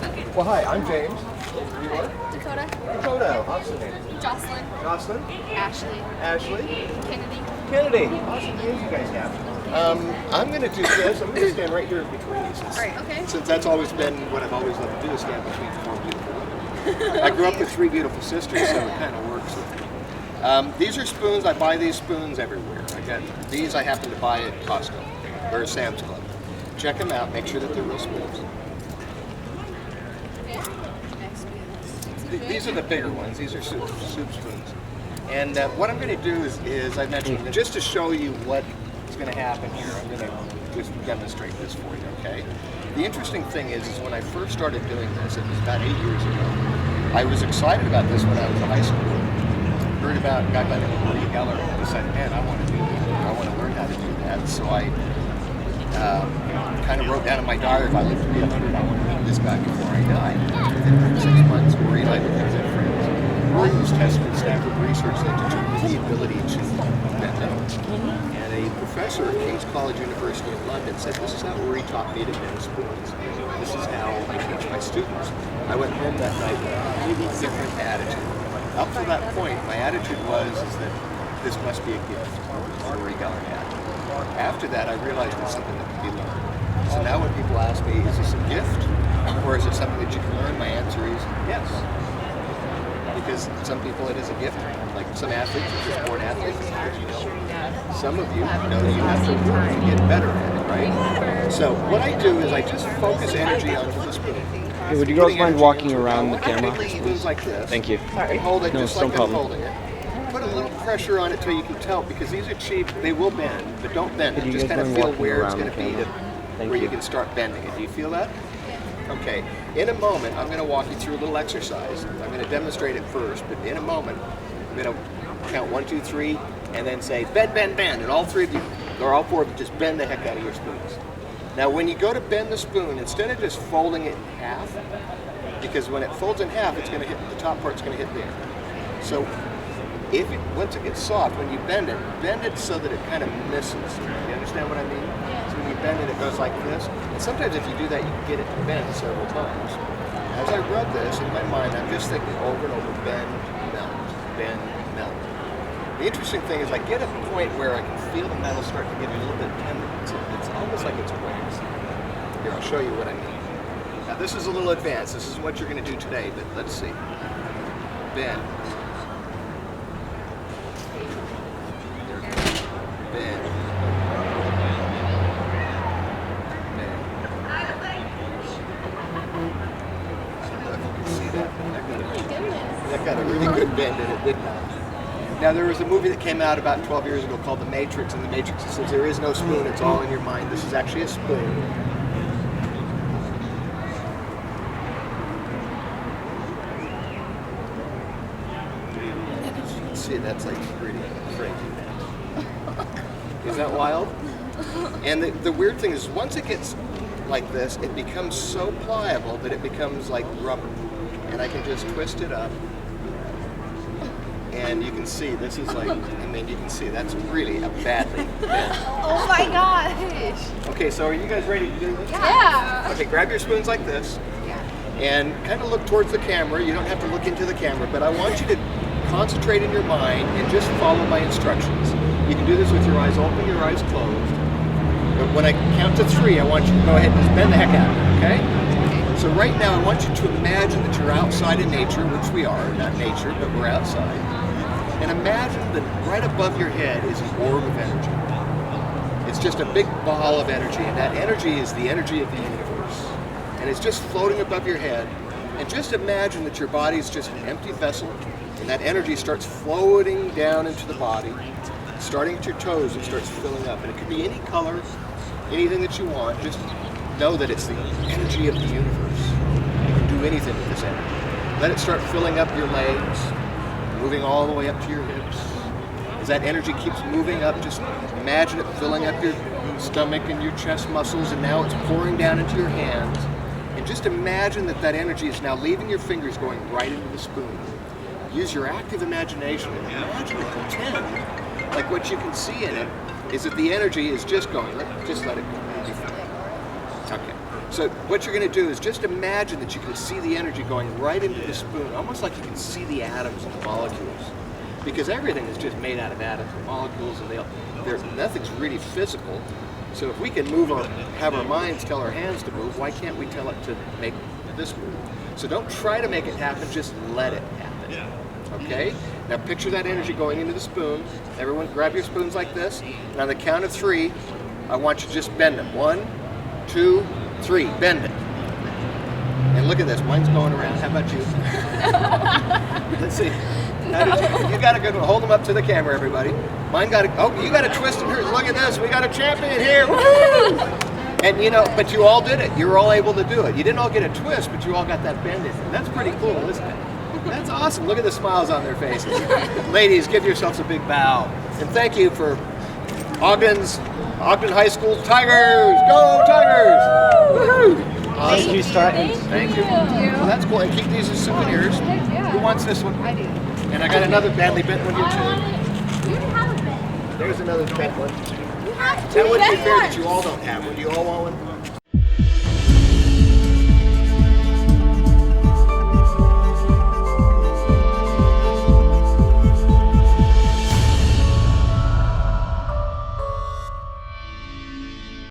Well, hi, I'm James. You are? Dakota. Dakota. What's the name? Jocelyn. Jocelyn? Ashley. Ashley? Kennedy. Kennedy. Awesome names you guys have. I'm going to do this. I'm going to stand right here in between you. Since that's always been what I've always loved to do, is stand between four beautiful women. I grew up with three beautiful sisters, so it kind of works with me. These are spoons. I buy these spoons everywhere. I got these I happen to buy at Costco or Sam's Club. Check them out. Make sure that they're real spoons. These are the bigger ones. These are soup spoons. And what I'm going to do is I mentioned, just to show you what's going to happen here, I'm going to just demonstrate this for you, okay? The interesting thing is when I first started doing this, it was about 8 years ago, I was excited about this when I was in high school. Heard about a guy by the name of Geller and decided, man, I want to do that. I want to learn how to do that. So I kind of wrote down in my diary, if I live to be 100, I want to meet this guy before I die. Within 6 months, Marie and I became good friends. Marie was tested at Stanford Research that determined the ability to bend down. And a professor at King's College, University of London said, this is how Marie taught me to bend spoons. This is how I teach my students. I went home that night with a completely different attitude. Up to that point, my attitude was that this must be a gift Marie Geller had. After that, I realized it's something that can be learned. So now when people ask me, is this a gift or is it something that you can learn? My answer is yes. Because some people it is a gift. Like some athletes are just born athletes, as you know. Some of you know you have to work to get better at it, right? So what I do is I just focus energy onto the spoon. Hey, would you guys mind walking around the camera? Spoons like this. Thank you. And hold it just like I'm problem. holding it. Put a little pressure on it till you can tell, because these are cheap. They will bend, but don't bend it. Just kind of feel where it's going to be, where you can start bending it. Do you feel that? Okay. In a moment, I'm going to walk you through a little exercise. I'm going to demonstrate it first, but in a moment, I'm going to count 1, 2, 3, and then say bend, bend, bend, and all three of you, or all four of you, just bend the heck out of your spoons. Now, when you go to bend the spoon, instead of just folding it in half, because when it folds in half, it's going to hit the top part's going to hit there. So once it gets soft, when you bend it so that it kind of misses. You understand what I mean? So when you bend it, it goes like this. And sometimes if you do that, you can get it to bend several times. As I rub this in my mind, I'm just thinking over and over, bend, melt, bend, melt. The interesting thing is I get a point where I can feel the metal start to get a little bit tender. It's almost like it's waxed. Here, I'll show you what I mean. Now this is a little advanced. This is what you're going to do today, but let's see. Bend. That got a really good bend in it, didn't it? Now there was a movie that came out about 12 years ago called The Matrix, and The Matrix says there is no spoon, it's all in your mind. This is actually a spoon. You can see that's like pretty crazy. Is that wild? And the weird thing is once it gets like this, it becomes so pliable that it becomes like rubber. And I can just twist it up. And you can see, this is like, I mean, you can see that's really a badly bent. Oh my gosh. Okay, so are you guys ready to do this? Yeah. Okay, grab your spoons like this. And kind of look towards the camera. You don't have to look into the camera, but I want you to concentrate in your mind and just follow my instructions. You can do this with your eyes open, your eyes closed. But when I count to 3, I want you to go ahead and just bend the heck out of it, okay? So right now, I want you to imagine that you're outside in nature, which we are, not nature, but we're outside. And imagine that right above your head is an orb of energy. It's just a big ball of energy, and that energy is the energy of the universe. And it's just floating above your head. And just imagine that your body is just an empty vessel, and that energy starts floating down into the body, starting at your toes, it starts filling up. And it could be any color, anything that you want. Just know that it's the energy of the universe. You can do anything with this energy. Let it start filling up your legs, moving all the way up to your hips. As that energy keeps moving up, just imagine it filling up your stomach and your chest muscles, and now it's pouring down into your hands. And just imagine that that energy is now leaving your fingers, going right into the spoon. Use your active imagination and imagine and pretend like what you can see in it is that the energy is just going. Just let it go. Okay. So what you're going to do is just imagine that you can see the energy going right into the spoon, almost like you can see the atoms and the molecules. Because everything is just made out of atoms and molecules, and nothing's really physical. So if we can have our minds tell our hands to move, why can't we tell it to make this move? So don't try to make it happen, just let it happen. Okay? Now picture that energy going into the spoon. Everyone grab your spoons like this. And on the count of 3, I want you to just bend them. 1, 2, 3. Bend it. And look at this. Mine's going around. How about you? Let's see. You got to go hold them up to the camera, everybody. Mine got to. Oh, you got to twist them here. Look at this. We got a champion here. Woo! And but you all did it. You were all able to do it. You didn't all get a twist, but you all got that bend in. That's pretty cool, isn't it? That's awesome. Look at the smiles on their faces. Ladies, give yourselves a big bow. And thank you for Ogden High School Tigers. Go Tigers! Woo-hoo! Awesome. Thank you, Star. Thank you. Well, that's cool. And keep these as souvenirs. Who wants this one? I do. And I got another badly bent one here too. You have a bed. There's another bent one. You have That two wouldn't be bed fair that ones. you all don't have one. Do you all want one?